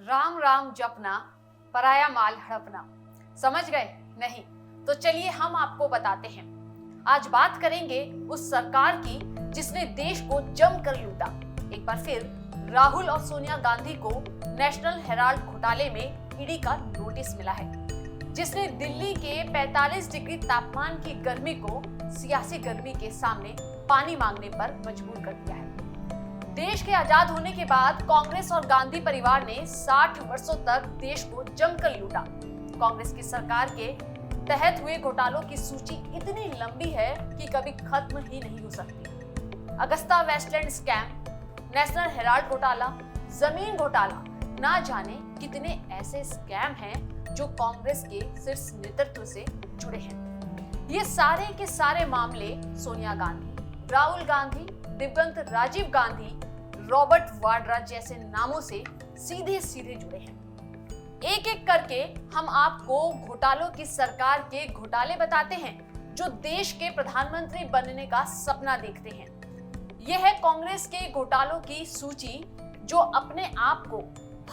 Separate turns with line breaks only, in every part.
राम राम जपना, पराया माल हड़पना। समझ गए? नहीं तो चलिए हम आपको बताते हैं। आज बात करेंगे उस सरकार की जिसने देश को जमकर लूटा। एक बार फिर राहुल और सोनिया गांधी को नेशनल हेराल्ड घोटाले में ईडी का नोटिस मिला है, जिसने दिल्ली के 45 डिग्री तापमान की गर्मी को सियासी गर्मी के सामने पानी मांगने पर मजबूर कर दिया है। देश के आजाद होने के बाद कांग्रेस और गांधी परिवार ने 60 वर्षों तक देश को जमकर लूटा। कांग्रेस की सरकार के तहत हुए घोटालों की सूची इतनी लंबी है कि कभी खत्म ही नहीं हो सकती। Agusta Westland scam, National Herald घोटाला, जमीन घोटाला, ना जाने कितने ऐसे स्कैम हैं जो कांग्रेस के शीर्ष नेतृत्व से जुड़े हैं। ये सारे के सारे मामले सोनिया गांधी, राहुल गांधी, दिवंगत राजीव गांधी, रॉबर्ट वाड्रा जैसे नामों से सीधे सीधे जुड़े हैं। एक एक करके हम आपको घोटालों की सरकार के घोटाले बताते हैं जो देश के प्रधानमंत्री बनने का सपना देखते हैं। यह है कांग्रेस के घोटालों की सूची जो अपने आप को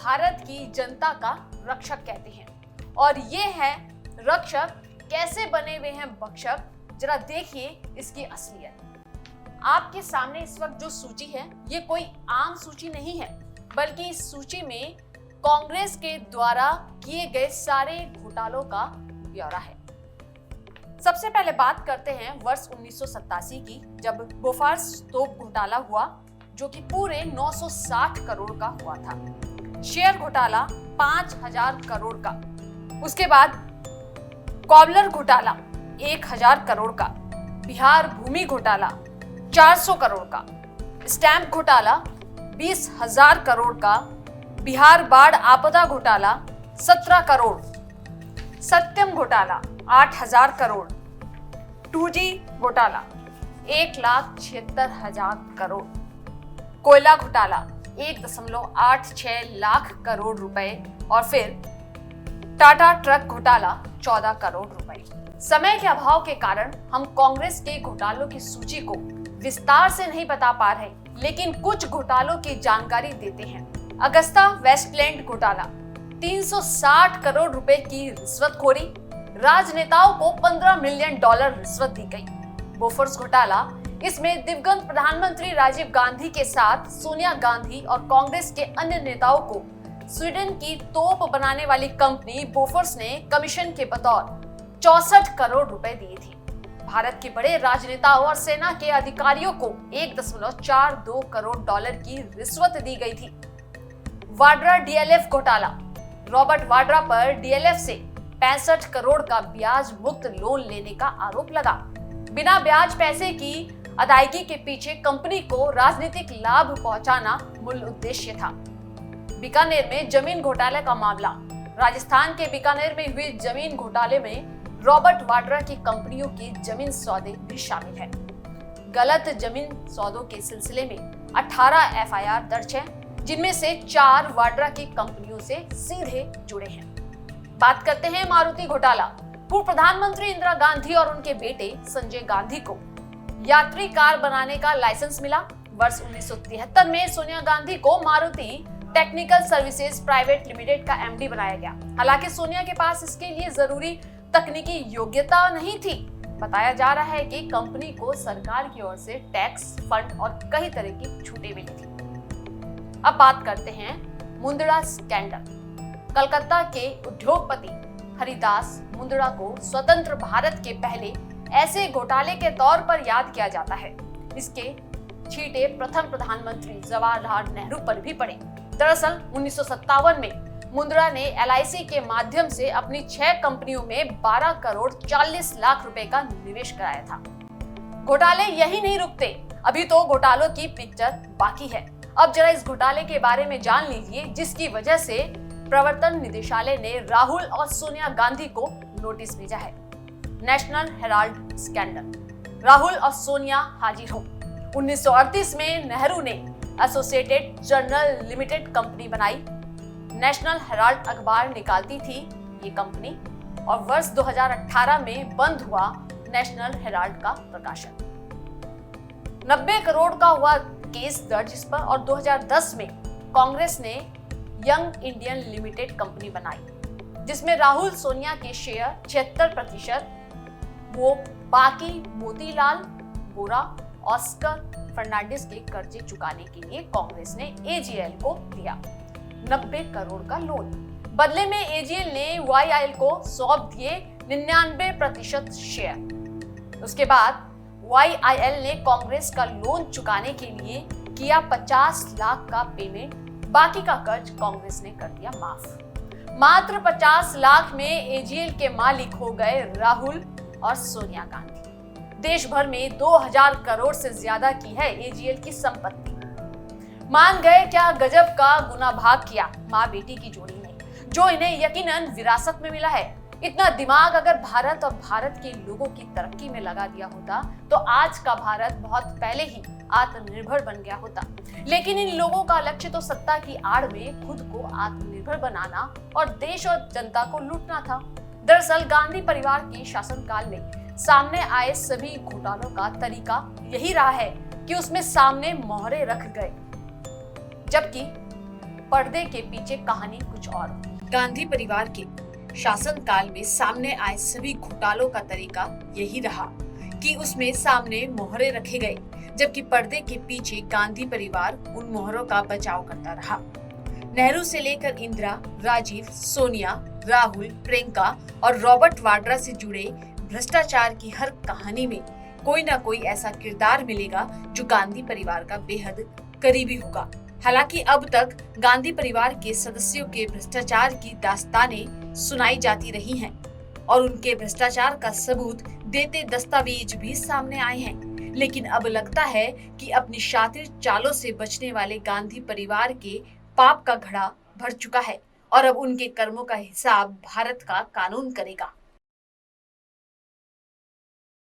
भारत की जनता का रक्षक कहते हैं। और ये है रक्षक कैसे बने हुए हैं भक्षक, जरा देखिए इसकी असलियत। आपके सामने इस वक्त जो सूची है ये कोई आम सूची नहीं है, बल्कि इस सूची में कांग्रेस के द्वारा किए गए सारे घोटालों का ब्यौरा है। सबसे पहले बात करते हैं वर्ष 1987 की, जब बोफोर्स तोप घोटाला हुआ जो कि पूरे 960 करोड़ का हुआ था। शेयर घोटाला 5000 करोड़ का। उसके बाद कॉबलर घोटाला 1000 करोड़ का। बिहार भूमि घोटाला 400 करोड़ का। स्टैंप घोटाला 20,000 करोड़ का। बिहार बाढ़ आपदा घोटाला 17 करोड़। सत्यम घोटाला 8,000 करोड़। 2G घोटाला 1,76,000 करोड़। कोयला घोटाला 1.86 लाख करोड़ रुपए। और फिर टाटा ट्रक घोटाला 14 करोड़ रुपए। समय के अभाव के कारण हम कांग्रेस के घोटालों की सूची को विस्तार से नहीं बता पा रहे, लेकिन कुछ घोटालों की जानकारी देते हैं। अगस्ता वेस्टलैंड घोटाला 360 करोड़ रुपए की रिश्वतखोरी, राजनेताओं को $15 मिलियन रिश्वत दी गई। बोफोर्स घोटाला, इसमें दिवंगत प्रधानमंत्री राजीव गांधी के साथ सोनिया गांधी और कांग्रेस के अन्य नेताओं को स्वीडन की तोप बनाने वाली कंपनी बोफोर्स ने कमीशन के बतौर 64 करोड़ रुपए दिए थे। भारत के बड़े राजनेताओं और सेना के अधिकारियों को 1.42 करोड़ डॉलर की रिश्वत दी गई थी। वाड्रा डीएलएफ घोटाला, रॉबर्ट वाड्रा पर डीएलएफ से 65 करोड़ का ब्याज मुक्त लोन लेने का आरोप लगा। बिना ब्याज पैसे की अदायगी के पीछे कंपनी को राजनीतिक लाभ पहुंचाना मूल उद्देश्य था। बीकानेर में जमीन घोटाले का मामला, राजस्थान के बीकानेर में हुए जमीन घोटाले में रॉबर्ट वाड्रा की कंपनियों की जमीन सौदे भी शामिल है। गलत जमीन सौदों के सिलसिले में 18 एफआईआर दर्ज हैं, जिनमें से 4 वाड्रा की कंपनियों से सीधे जुड़े हैं। बात करते हैं मारुति घोटाला। पूर्व प्रधानमंत्री इंदिरा गांधी और उनके बेटे संजय गांधी को यात्री कार बनाने का लाइसेंस मिला। वर्ष 1973 में सोनिया गांधी को Maruti technical services private limited का एमडी बनाया गया। हालांकि सोनिया के पास इसके लिए जरूरी तकनीकी योग्यता नहीं थी। बताया जा रहा है कि कंपनी को सरकार की ओर से टैक्स, फंड और कई तरह की छूटें मिली थी। अब बात करते हैं मुंदड़ा स्कैंडल। कलकत्ता के उद्योगपति हरिदास मुंदड़ा को स्वतंत्र भारत के पहले ऐसे घोटाले के तौर पर याद किया जाता है। इसके छींटे प्रथम प्रधानमंत्री जवाहरलाल नेहरू पर भी पड़े। दरअसल 1957 में मुंदड़ा ने LIC के माध्यम से अपनी 6 कंपनियों में 12 करोड़ 40 लाख रुपए का निवेश कराया था। घोटाले यही नहीं रुकते, अभी तो घोटालों की पिक्चर बाकी है। अब जरा इस घोटाले के बारे में जान लीजिए, जिसकी वजह से प्रवर्तन निदेशालय ने राहुल और सोनिया गांधी को नोटिस भेजा है। National Herald scandal. राहुल और सोनिया हाजिर हो। 1938 में नेहरू ने एसोसिएटेड जर्नल लिमिटेड कंपनी बनाई। नेशनल हेराल्ड अखबार निकालती थी ये कंपनी, और वर्ष 2018 में बंद हुआ नेशनल हेराल्ड का प्रकाशन। 90 करोड़ का हुआ केस दर्ज इस पर, और 2010 में कांग्रेस ने यंग इंडियन लिमिटेड कंपनी बनाई, जिसमें राहुल सोनिया के शेयर 76%, वो बाकी मोतीलाल वोरा, ऑस्कर फर्नांडिस के कर्जे चुकाने के लिए कांग्रेस ने एजीएल को दिया 90 करोड़ का लोन। बदले में एजीएल ने वाईआईएल को सौंप दिए 99% शेयर। उसके बाद वाईआईएल ने कांग्रेस का लोन चुकाने के लिए किया 50 लाख का पेमेंट, बाकी का कर्ज कांग्रेस ने कर दिया माफ। मात्र 50 लाख में एजीएल के मालिक हो गए राहुल और सोनिया गांधी। देश भर में 2000 करोड़ से ज्यादा की है एजीएल की संपत्ति। मान गए क्या गजब का गुना भाग किया माँ बेटी की जोड़ी ने, जो इन्हें यकीनन विरासत में मिला है। इतना दिमाग अगर भारत और भारत के लोगों की तरक्की में लगा दिया होता तो आज का भारत बहुत पहले ही आत्मनिर्भर बन गया होता। लेकिन इन लोगों का लक्ष्य तो सत्ता की आड़ में खुद को आत्मनिर्भर बनाना और देश और जनता को लूटना था। दरअसल गांधी परिवार के शासनकाल में सामने आए सभी घोटालों का तरीका यही रहा है कि उसमें सामने मोहरे रख गए, जबकि पर्दे के पीछे कहानी कुछ और। गांधी परिवार के शासनकाल में सामने आए सभी घोटालों का तरीका यही रहा कि उसमें सामने मोहरे रखे गए, जबकि पर्दे के पीछे गांधी परिवार उन मोहरों का बचाव करता रहा। नेहरू से लेकर इंदिरा, राजीव, सोनिया, राहुल, प्रियंका और रॉबर्ट वाड्रा से जुड़े भ्रष्टाचार की हर कहानी में कोई ना कोई ऐसा किरदार मिलेगा जो गांधी परिवार का बेहद करीबी होगा। हालांकि अब तक गांधी परिवार के सदस्यों के भ्रष्टाचार की दास्तानें सुनाई जाती रही हैं और उनके भ्रष्टाचार का सबूत देते दस्तावेज भी सामने आए हैं। लेकिन अब लगता है कि अपनी शातिर चालों से बचने वाले गांधी परिवार के पाप का घड़ा भर चुका है और अब उनके कर्मों का हिसाब भारत का कानून करेगा।